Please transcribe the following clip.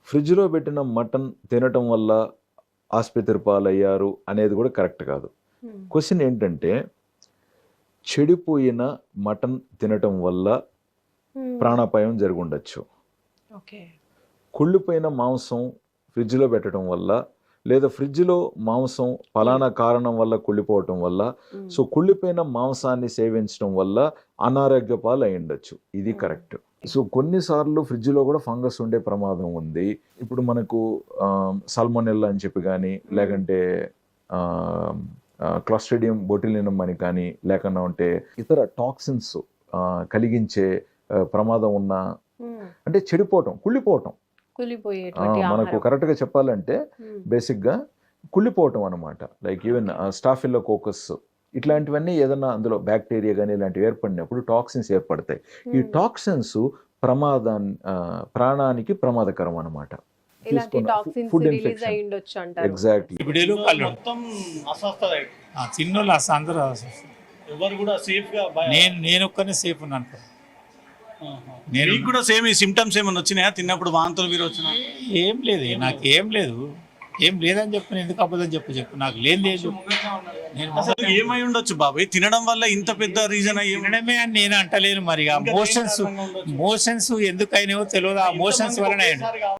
ఫ్రిడ్జ్లో పెట్టిన మటన్ తినటం వల్ల ఆసుపత్రి పాలయ్యారు అనేది కూడా కరెక్ట్ కాదు. క్వశ్చన్ ఏంటంటే చెడిపోయిన మటన్ తినటం వల్ల ప్రాణాపాయం జరుగుండొచ్చు. కుళ్ళిపోయిన మాంసం ఫ్రిడ్జ్లో పెట్టడం వల్ల, లేదా ఫ్రిడ్జ్లో మాంసం ఫలానా కారణం వల్ల కుళ్ళిపోవటం వల్ల, సో కుళ్ళిపోయిన మాంసాన్ని సేవించడం వల్ల అనారోగ్య పాలు అయి ఉండొచ్చు. ఇది కరెక్ట్. సో కొన్నిసార్లు ఫ్రిడ్జ్లో కూడా ఫంగస్ ఉండే ప్రమాదం ఉంది. ఇప్పుడు మనకు సాల్మోనెల్లా అని చెప్పి కానీ, లేకంటే క్లాస్ట్రిడియం బొటిలినం అని కానీ, లేకుండా ఉంటే ఇతర టాక్సిన్స్ కలిగించే ప్రమాదం ఉన్న, అంటే చెడిపోవటం, కుళ్ళిపోవటం, మనకు కరెక్ట్గా చెప్పాలంటే బేసిక్గా కుళ్ళిపోవటం అనమాట. లైక్ ఈవెన్ స్టాఫిలోకోకస్ ఇట్లాంటివన్నీ ఏదన్నా అందులో బ్యాక్టీరియా కానీ ఇలాంటివి ఏర్పడినప్పుడు టాక్సిన్స్ ఏర్పడతాయి. ఈ టాక్సిన్స్ ప్రాణానికి ప్రమాదకరం అనమాట. ఎగ్జాక్ట్లీ. నేను ఒక్కనే సేఫ్ ఉన్నాను. మీకు కూడా సేమ్ ఈ సిమ్టమ్స్ ఏమైనా వచ్చినాయా తిన్నప్పుడు? వాంతులు వీరు వచ్చినా? ఏం లేదు, నాకు ఏం లేదు. ఏం లేదని చెప్పి ఎందుకు అబద్ధం చెప్పు నాకు లేదు. ఏమై ఉండొచ్చు బాబాయ్ తినడం వల్ల ఇంత పెద్ద రీజన్? తినడమే అని నేను అంటలేను. మరి మోషన్స్ ఎందుకైనావో తెలియదు. ఆ మోషన్స్ వలన